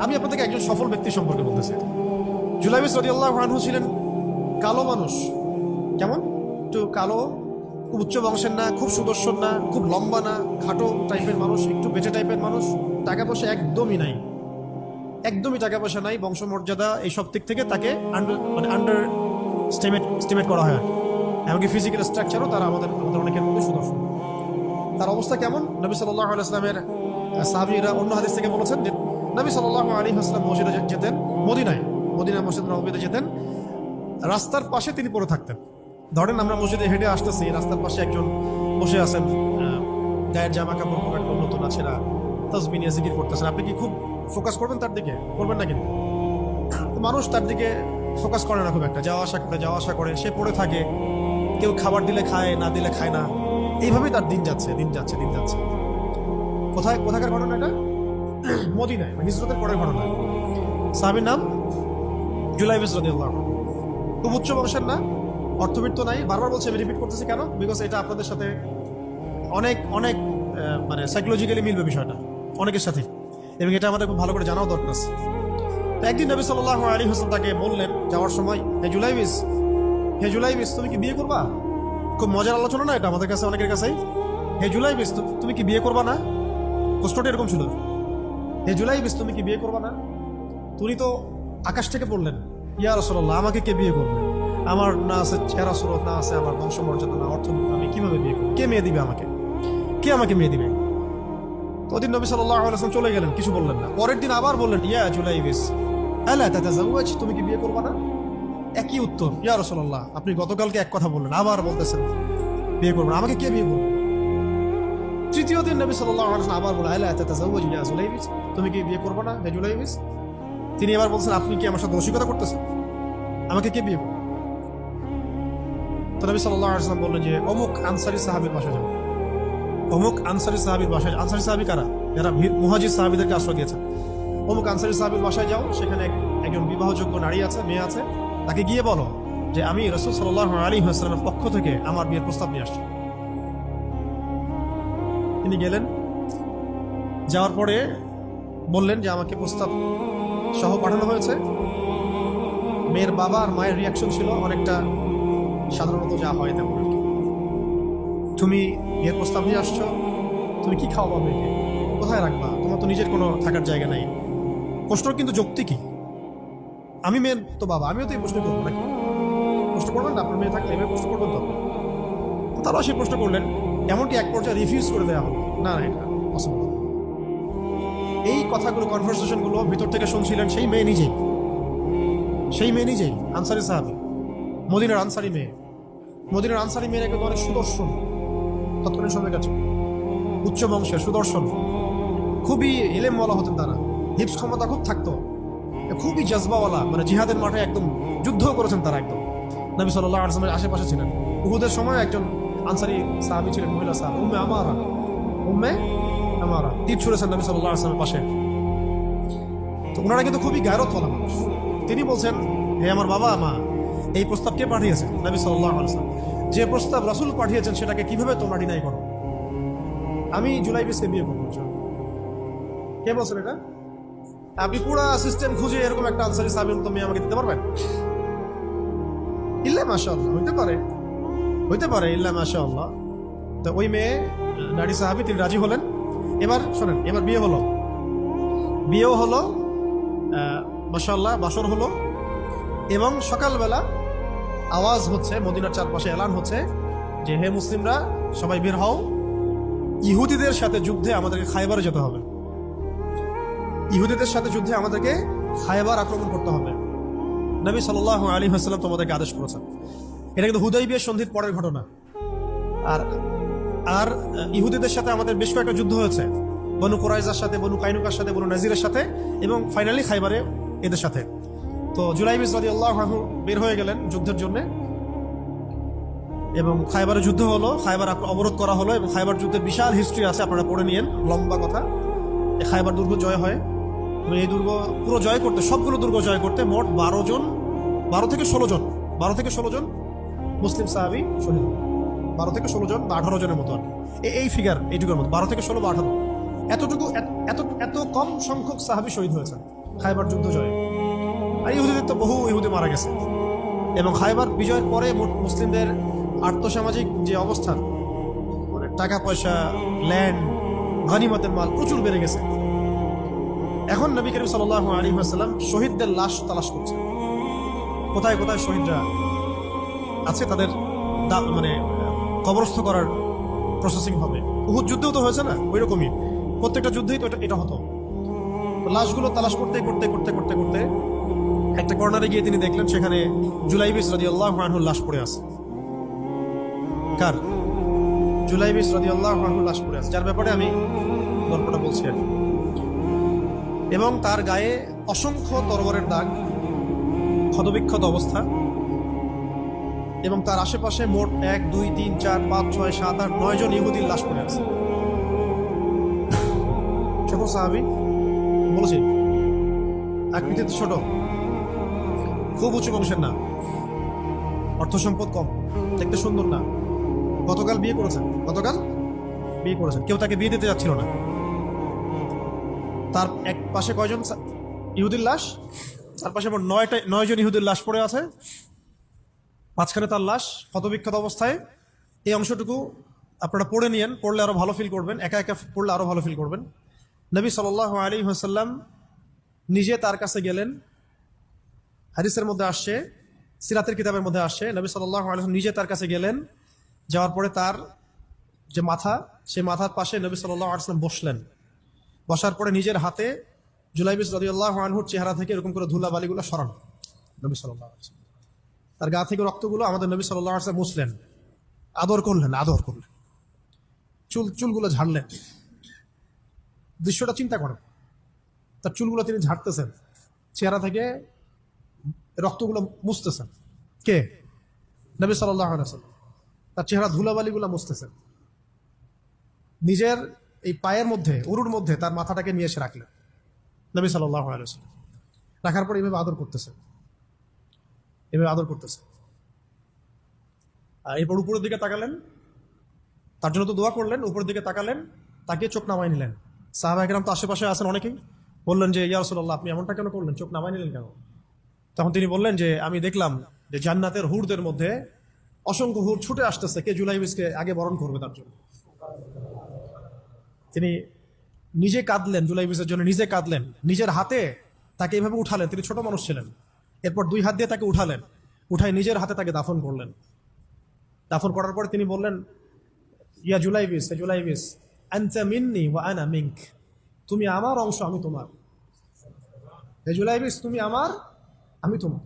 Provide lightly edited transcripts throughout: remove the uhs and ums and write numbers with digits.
আমি আপনাদেরকে একজন সফল ব্যক্তি সম্পর্কে বলতেছি। জুলাইবিস রাদিয়াল্লাহু আনহু ছিলেন কালো মানুষ। কেমন? একটু কালো, খুব উচ্চ বংশের না, খুব সুদর্শন না, খুব লম্বা না, খাটো টাইপের মানুষ, একটু বেটে টাইপের মানুষ। টাকা পয়সা একদমই নাই, একদমই টাকা পয়সা নাই, বংশমর্যাদা এই সব দিক থেকে তাকে আন্ডার স্টিমেট করা হয়। এমনকি ফিজিক্যাল স্ট্রাকচারও তারা আমাদের অনেকের মধ্যে সুদর্শন। তার অবস্থা কেমন? নবী সাল্লাল্লাহু আলাইহি ওয়াসাল্লামের সাহাবীরা অন্য হাদিস থেকে বলেছেন যে নবী সাল্লাল্লাহু আলাইহি ওয়াসাল্লাম মসজিদে যেতেন, মদিনা মসজিদ নববীতে যেতেন, রাস্তার পাশে তিনি পড়ে থাকতেন। ধরেন আমরা মসজিদে হেঁটে আসতেছি, রাস্তার পাশে একজন বসে আছেন, গায়ের জামা কাপড় খুব একটা নতুন আছে না, তাসবিহ নিয়ে জিকির করতেছেন, আপনি কি খুব ফোকাস করবেন তার দিকে? করবেন না। কিন্তু মানুষ তার দিকে ফোকাস করে না খুব একটা, যাওয়া আসা করে, সে পড়ে থাকে। কেউ খাবার দিলে খায়, না দিলে খায় না, এইভাবেই তার দিন যাচ্ছে। কোথাকার ঘটনা এটা? মদিনায়, হিজরতের পরের ঘটনা। সাহাবীর নাম জুলাইবিস রাদিয়াল্লাহু আনহু। খুব উচ্চ বংশের না, অর্থবিত্ত নাই। বারবার বলছি, আমি রিপিট করতেছি কেন? বিকজ এটা আপনাদের সাথে অনেক অনেক মানে সাইকোলজিক্যালি মিলবে বিষয়টা অনেকের সাথে, এবং এটা আমাদের খুব ভালো করে জানাও দরকার আছে। তো একদিন নবী সাল্লাল্লাহু আলাইহি ওয়াসাল্লাম তাকে বললেন যাওয়ার সময়, হে জুলাইবিস তুমি কি বিয়ে করবা? খুব মজার আলোচনা না এটা আমাদের কাছে, অনেকের কাছেই। হে জুলাইবিস তুমি কি বিয়ে করবা না? প্রশ্নটা এরকম ছিল, হে জুলাইবিস তুমি কি বিয়ে করবা না? তুমি তো আকাশ থেকে বললেন, ইয়া রাসূলুল্লাহ আমাকে কে বিয়ে করবে? আমার না আছে চেহারা সুরত, না আছে আমার বংশমর্যাদা, না অর্থ, আমি কিভাবে বিয়ে করবো? কে মেয়ে দিবে আমাকে? কে আমাকে মেয়ে দিবে? তো ওদিন নবী সাল্লাল্লাহু আলাইহি ওয়াসাল্লাম চলে গেলেন, কিছু বললেন না। পরের দিন আবার বললেন, ইয়া জুলাইবিস আলা তাতাযাওয়াজ তুমি কি বিয়ে করবা না? একই উত্তর, ইয়া রাসূলুল্লাহ আপনি গতকালকে এক কথা বললেন, আবার বলতেছেন বিয়ে করবেন, আমাকে কে বিয়ে করবে? তৃতীয় দিন নবী সাল্লাল্লাহু আলাইহি ওয়াসাল্লাম আবার বলেন, আলা তাতাযাওয়াজ ইয়া জুলাইবিস তুমি কি বিয়ে করবে না হে জুলাইবিস? তিনি এবার বলছেন, আপনি কি আমার সাথে রসিকতা করতেছেন? আমাকে কে বিয়ে করবে? তো নবী সাল্লাল্লাহু আলাইহি ওয়াসাল্লাম বললেন যে অমুক আনসারী সাহাবীর বাসায় যাও। অমুক আনসারী সাহাবীর বাসায়, আনসারী সাহাবী কারা? যারা মুহাজির সাহাবীদেরকে আশ্রয় দিয়েছেন। অমুক আনসারী সাহাবীর বাসায় যাও, সেখানে একজন বিবাহযোগ্য নারী আছে, মেয়ে আছে, তাকে গিয়ে বলো যে আমি রাসূল সাল্লাল্লাহু আলাইহি ওয়াসাল্লামের পক্ষ থেকে আমার বিয়ের প্রস্তাব নিয়ে আসছি। তিনি গেলেন, যাওয়ার পরে বললেন যে আমাকে প্রস্তাব সহ পাঠানো হয়েছে। মেয়ের বাবা আর মায়ের রিয়াকশন ছিল অনেকটা সাধারণত যা হয় তেমন আর কি। তুমি বিয়ের প্রস্তাব নিয়ে আসছো, তুমি কি খাওয়াবা মেয়েকে? কোথায় রাখবা? তোমার তো নিজের কোনো থাকার জায়গা নাই। প্রশ্ন কিন্তু যৌক্তিক কি? আমি মেয়ের তো বাবা, আমিও তো এই প্রশ্ন করবো নাকি? প্রশ্ন করবেন না? আপনার মেয়ে থাকলে এভাবে প্রশ্ন করবেন তো? তারাও সেই প্রশ্ন করলেন, এমনকি এক পর্যায়ে রিফিউজ করে দেওয়া হলো, না এটা অসম্ভব। এই কথাগুলো, কনভারসেশনগুলো ভিতর থেকে শুনছিলেন সেই মেয়ে নিজেই, আনসারী সাহাবী, মদিনার আনসারী মেয়েরা কিন্তু অনেক সুদর্শন, তৎকালীন সময়ের কাছে উচ্চ বংশের সুদর্শন, খুবই ইলেমওয়ালা হতেন তারা, হিপস ক্ষমতা খুব থাকতো, খুবই জজবাওয়ালা, মানে জিহাদের মাঠে একদম যুদ্ধ করেছেন তারা, একদম নবী সাল্লাল্লাহু আলাইহি ওয়াসাল্লামের আশেপাশে ছিলেন। উহুদের সময় একজন আনসারী সাহাবী ছিলেন, মহিলা সাহাবী, উম্মে আমারা তীর ছুঁড়েছেন নবী সাল্লাল্লাহু আলাইহি ওয়াসাল্লামের পাশে। তো ওনারা কিন্তু খুবই গায়রতওয়ালা মানুষ। তিনি বলছেন, হে আমার বাবা মা, এই প্রস্তাব কে পাঠিয়েছেন? নবী সাল্লাল্লাহু আলাইহি ওয়াসাল্লাম। যে প্রস্তাব রাসূল পাঠিয়েছেন সেটাকে কিভাবে তোমরা ডিনাই করো? আমি জুলাইবিসকে বিয়ে করবো। কে বলছেন এটা? আপনি পুরো সিস্টেম খুঁজে এরকম একটা আনসারী সাহাবীর মতো মেয়ে আমাকে দিতে পারবেন? ইল্লা মাশাআল্লাহ, হইতে পারে ইল্লা মাশাআল্লাহ। তো ওই মেয়ে নারী সাহাবী, তিনি রাজি হলেন। এবার শোনেন, এবার বিয়েও হলো, মাশাআল্লাহ, বাসর হলো, এবং সকালবেলা আওয়াজ হচ্ছে, মদিনার চারপাশে এলান হচ্ছে যে হে মুসলিমরা সবাই বের হও, ইহুদিদের সাথে যুদ্ধে আমাদেরকে খায়বারে যেতে হবে। ইহুদিদের সাথে যুদ্ধে আমাদেরকে খায়বার আক্রমণ করতে হবে। নবী সাল্লাল্লাহু আলাইহি ওয়াসাল্লাম তোমাদেরকে আদেশ করেছেন। এটা কিন্তু হুদাইবিয়া সন্ধির পরের ঘটনা। আর ইহুদিদের সাথে আমাদের বেশ কয়েকটা যুদ্ধ হয়েছে, বনু কুরাইজার সাথে, বনু কাইনুকার সাথে, বনু নাজিরের সাথে, এবং ফাইনালি খায়বারে এদের সাথে। তো জুলাইবিস রাদিয়াল্লাহু আনহু বের হয়ে গেলেন যুদ্ধের জন্য, এবং খায়বারে যুদ্ধ হলো, খায়বার অবরোধ করা হলো, এবং খায়বার যুদ্ধের বিশাল হিস্ট্রি আছে, আপনারা পড়ে নিয়েন, লম্বা কথা। এই খায়বার দুর্গ জয় হয়, এবং এই দুর্গ পুরো জয় করতে, সবগুলো দুর্গ জয় করতে মোট 12 থেকে 16 জন মুসলিম সাহাবী শহীদ। 12 থেকে 16 জন বা 18 জনের মতো আর এই ফিগার, এইটুকুর মতো 12 থেকে 16 বা 18, এত কম সংখ্যক সাহাবী শহীদ হয়েছে। খায়বার যুদ্ধ জয়। আর ইহুদিদের তো বহু ইহুদি মারা গেছে, এবং খায়বার বিজয়ের পরে মুসলিমদের আর্থসামাজিক যে অবস্থান, মানে টাকা পয়সা, ল্যান্ড, গনিমতের মাল প্রচুর বেড়ে গেছে। এখন নবী করিম সাল্লাল্লাহু আলাইহি ওয়াসাল্লাম শহীদদের লাশ তালাশ করছে, কোথায় কোথায় শহীদরা আছে, তাদের মানে কবরস্থ করার প্রসেসিং হবে। উহুদ যুদ্ধেও তো হয়েছে না, ওই রকমই প্রত্যেকটা যুদ্ধেই তো এটা হতো। তো লাশগুলো তালাশ করতে করতে করতে করতে করতে একটা কর্নারে গিয়ে তিনি দেখলেন সেখানে জুলাইবিস রাদিয়াল্লাহু আনহুর লাশ পড়ে আছে। কার? জুলাইবিস রাদিয়াল্লাহু আনহুর লাশ পড়ে আছে, যার ব্যাপারে আমি গল্পটা বলছি আর কি। এবং তার গায়ে অসংখ্য তরবারের দাগ, ক্ষতবিক্ষত অবস্থা, এবং তার আশেপাশে মোট 1 2 3 4 5 6 7 8 9 জন ইহুদির লাশ পড়ে আছে। ছোট সাহাবী, বলেছি আকৃতিতে ছোট, খুব উঁচু বংশের না, অর্থ সম্পদ কম, দেখতে সুন্দর না। গতকাল বিয়ে করেছেন, কেউ তাকে বিয়ে দিতে যাচ্ছিল না। তার এক পাশে কয়জন ইহুদির লাশ? তার পাশে মোট 9 জন ইহুদির লাশ পড়ে আছে, মাঝখানে তার লাশ ক্ষতবিক্ষত অবস্থায়। এই অংশটুকু আপনারা পড়ে নিয়েন, পড়লে আরো ভালো ফিল করবেন, একা একা পড়লে আরো ভালো ফিল করবেন। নবী সাল্লাল্লাহু আলাইহি ওয়াসাল্লাম নিজে তার কাছে গেলেন। হাদিসের মধ্যে আসছে, সিরাতের কিতাবের মধ্যে আসছে, নবী সাল্লাল্লাহু আলাইহি ওয়াসাল্লাম নিজে তার কাছে গেলেন। যাওয়ার পরে তার যে মাথা, সেই মাথার পাশে নবী সাল্লাল্লাহু আলাইহি ওয়াসাল্লাম বসলেন। বসার পরে নিজের হাতে জুলাইবিস রাদিয়াল্লাহু আনহুর চেহারা থেকে এরকম করে ধুলাবালিগুলো সরান নবী সাল্লাল্লাহু আলাইহি ওয়াসাল্লাম। তার গা থেকে রক্তগুলো আমাদের নবী সাল্লাল্লাহু আলাইহি ওয়াসাল্লাম মুছলেন, আদর করলেন। চুলগুলো ঝাড়লেন। দৃশ্যটা চিন্তা করেন, তার চুলগুলো তিনি ঝাড়তেছেন, চেহারা থেকে রক্তগুলো মুছতেছেন। কে? নবী সাল্লাল্লাহু আলাইহি ওয়াসাল্লাম। তার চেহারা ধুলাবালিগুলো মুছতেছেন। নিজের এই পায়ের মধ্যে, উরুর মধ্যে তার মাথাটাকে নিয়ে এসে রাখলেন নবী সাল্লাল্লাহু আলাইহি ওয়াসাল্লাম। রাখার পর এভাবে আদর করতেছেন। আর এরপর উপরের দিকে তাকালেন, তার জন্য তো দোয়া করলেন। উপরের দিকে তাকালেন, তাকে চোখ নামায় নিলেন। সাহাবা একরাম তো আশেপাশে আছেন অনেকেই, বললেন যে ইয়া রাসূলুল্লাহ, আপনি এমনটা কেন করলেন, চোখ নামায় নিলেন কেন? তখন তিনি বললেন যে আমি দেখলাম যে জান্নাতের হুরদের মধ্যে অসংখ্য হুর ছুটে আসতেছে, কে জুলাইবিসকে আগে বরণ করবে তার জন্য। তিনি নিজে কাঁদলেন, জুলাইবিসের জন্য নিজে কাঁদলেন, নিজের হাতে তাকে এইভাবে উঠালেন। তিনি ছোট মানুষ ছিলেন। এরপর 2 হাত দিয়ে তাকে উঠালেন, উঠাই নিজের হাতে তাকে দাফন করলেন। দাফন করার পরে তিনি বললেন, ইয়া জুলাইবিস, আনতা মিন্নি ওয়া আনা মিনক, তুমি আমার অংশ, আমি তোমার। হে জুলাইবিস, তুমি আমার, আমি তোমার।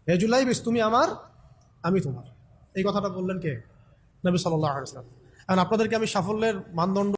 হে জুলাইবিস, তুমি আমার, আমি তোমার। এই কথাটা বললেন কে? নবী সাল্লাল্লাহু আলাইহি ওয়াসাল্লাম। এখন আপনাদেরকে আমি সাফল্যের মানদণ্ড